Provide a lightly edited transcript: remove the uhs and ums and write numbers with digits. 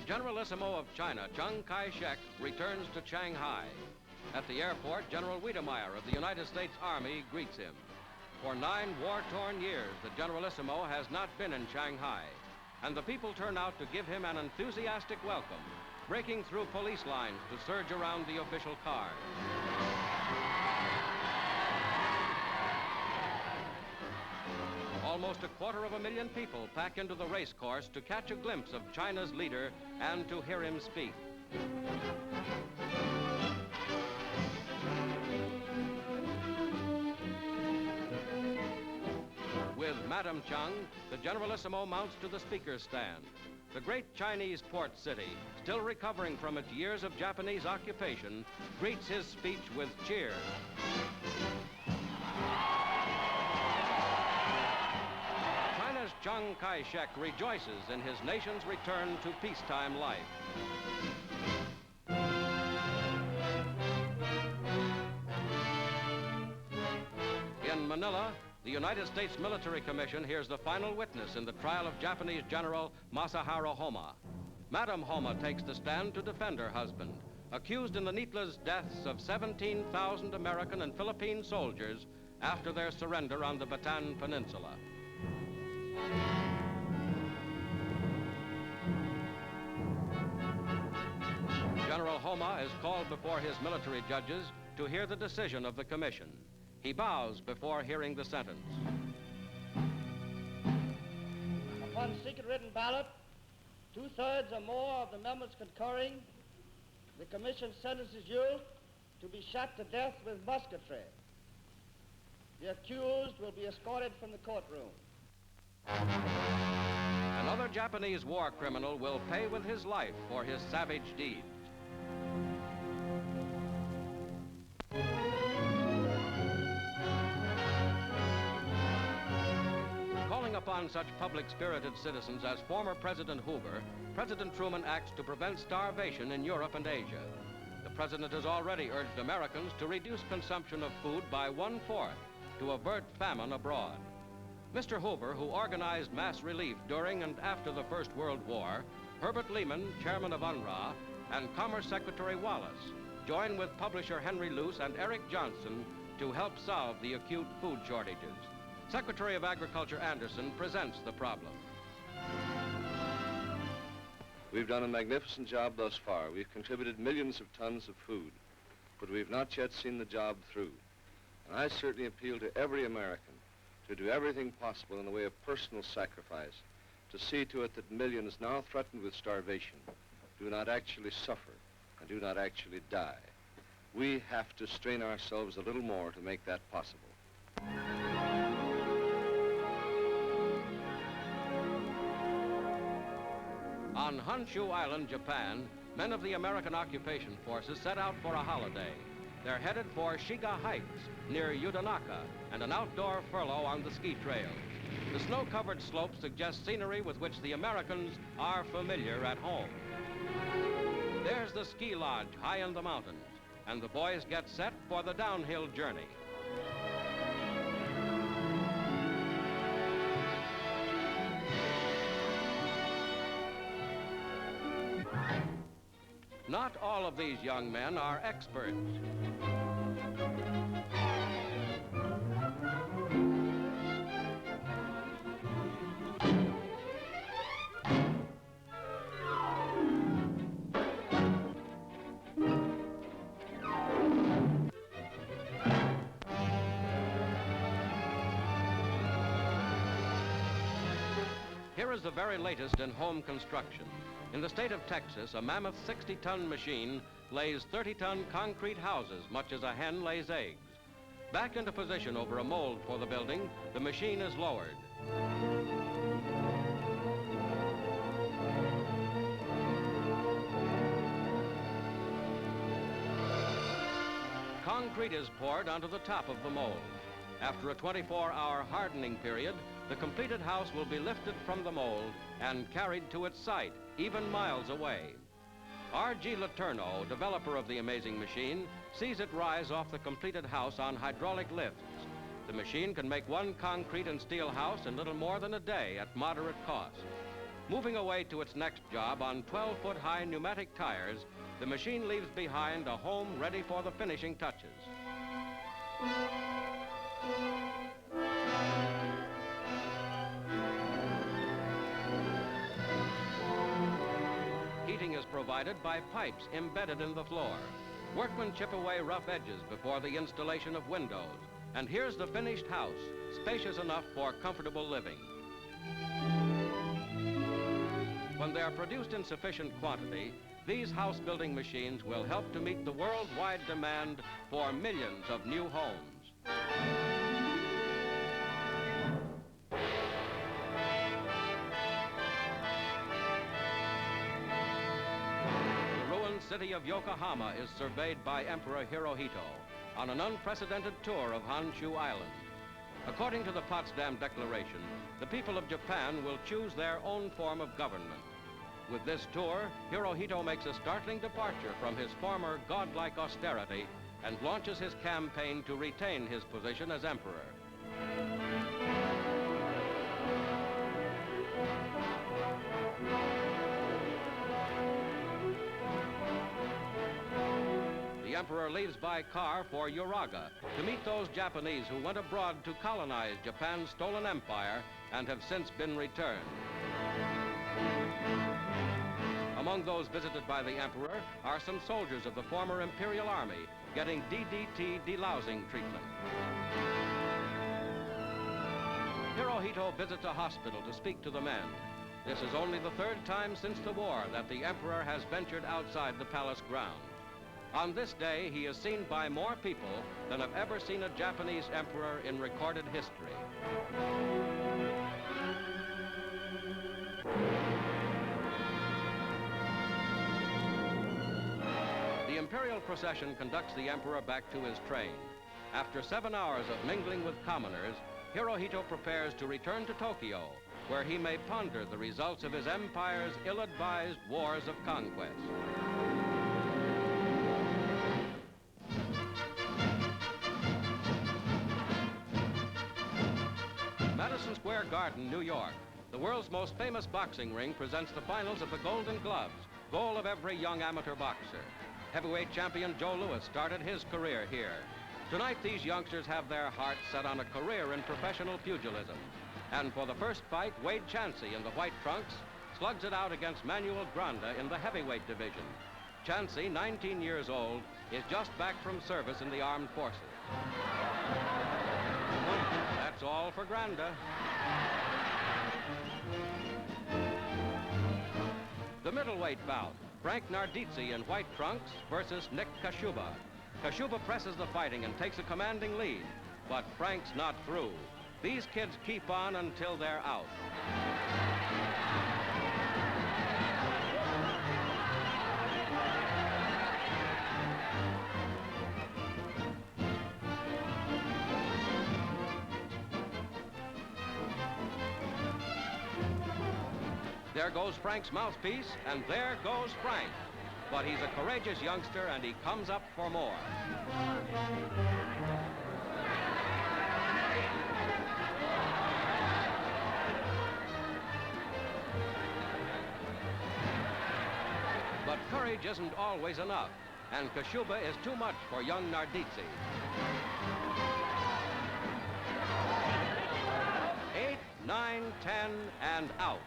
Generalissimo of China, Chiang Kai-Shek, returns to Shanghai. At the airport, General Wedemeyer of the United States Army greets him. For 9 war-torn years, the Generalissimo has not been in Shanghai, and the people turn out to give him an enthusiastic welcome, breaking through police lines to surge around the official cars. Almost 250,000 people pack into the race course to catch a glimpse of China's leader and to hear him speak. With Madame Chiang, the Generalissimo mounts to the speaker's stand. The great Chinese port city, still recovering from its years of Japanese occupation, greets his speech with cheers. China's Chiang Kai-Shek rejoices in his nation's return to peacetime life. In Manila, the United States Military Commission hears the final witness in the trial of Japanese General Masaharu Homma. Madame Homma takes the stand to defend her husband, accused in the needless deaths of 17,000 American and Philippine soldiers after their surrender on the Bataan Peninsula. General Homma is called before his military judges to hear the decision of the commission. He bows before hearing the sentence. Upon secret written ballot, 2/3 or more of the members concurring, the commission sentences you to be shot to death with musketry. The accused will be escorted from the courtroom. Another Japanese war criminal will pay with his life for his savage deeds. Calling upon such public-spirited citizens as former President Hoover, President Truman acts to prevent starvation in Europe and Asia. The president has already urged Americans to reduce consumption of food by 1/4 to avert famine abroad. Mr. Hoover, who organized mass relief during and after the First World War, Herbert Lehman, chairman of UNRWA, and Commerce Secretary Wallace, join with publisher Henry Luce and Eric Johnston to help solve the acute food shortages. Secretary of Agriculture Anderson presents the problem. We've done a magnificent job thus far. We've contributed millions of tons of food, but we've not yet seen the job through. And I certainly appeal to every American to do everything possible in the way of personal sacrifice to see to it that millions now threatened with starvation do not actually suffer and do not actually die. We have to strain ourselves a little more to make that possible. On Honshu Island, Japan, men of the American occupation forces set out for a holiday. They're headed for Shiga Heights, near Yudanaka, and an outdoor furlough on the ski trail. The snow-covered slopes suggest scenery with which the Americans are familiar at home. There's the ski lodge high in the mountains, and the boys get set for the downhill journey. Not all of these young men are experts. Here is the very latest in home construction. In the state of Texas, a mammoth 60-ton machine lays 30-ton concrete houses, much as a hen lays eggs. Back into position over a mold for the building, the machine is lowered. Concrete is poured onto the top of the mold. After a 24-hour hardening period, the completed house will be lifted from the mold and carried to its site, even miles away. R.G. Letourneau, developer of the amazing machine, sees it rise off the completed house on hydraulic lifts. The machine can make one concrete and steel house in little more than a day at moderate cost. Moving away to its next job on 12-foot-high pneumatic tires, the machine leaves behind a home ready for the finishing touches. Heating is provided by pipes embedded in the floor. Workmen chip away rough edges before the installation of windows. And here's the finished house, spacious enough for comfortable living. When they are produced in sufficient quantity, these house-building machines will help to meet the worldwide demand for millions of new homes. The ruined city of Yokohama is surveyed by Emperor Hirohito on an unprecedented tour of Honshu Island. According to the Potsdam Declaration, the people of Japan will choose their own form of government. With this tour, Hirohito makes a startling departure from his former godlike austerity and launches his campaign to retain his position as emperor. The emperor leaves by car for Uraga to meet those Japanese who went abroad to colonize Japan's stolen empire and have since been returned. Among those visited by the emperor are some soldiers of the former Imperial Army getting DDT delousing treatment. Hirohito visits a hospital to speak to the men. This is only the third time since the war that the emperor has ventured outside the palace grounds. On this day, he is seen by more people than have ever seen a Japanese emperor in recorded history. The imperial procession conducts the emperor back to his train. After 7 hours of mingling with commoners, Hirohito prepares to return to Tokyo, where he may ponder the results of his empire's ill-advised wars of conquest. Madison Square Garden, New York. The world's most famous boxing ring presents the finals of the Golden Gloves, goal of every young amateur boxer. Heavyweight champion Joe Louis started his career here. Tonight, these youngsters have their hearts set on a career in professional pugilism. And for the first fight, Wade Chansey in the white trunks slugs it out against Manuel Granda in the heavyweight division. Chansey, 19 years old, is just back from service in the armed forces. That's all for Granda. The middleweight bout, Frank Nardizzi in white trunks versus Nick Kashuba. Kashuba presses the fighting and takes a commanding lead, but Frank's not through. These kids keep on until they're out. There goes Frank's mouthpiece, and there goes Frank. But he's a courageous youngster, and he comes up for more. But courage isn't always enough, and Kashuba is too much for young Nardizzi. 8, 9, 10, and out.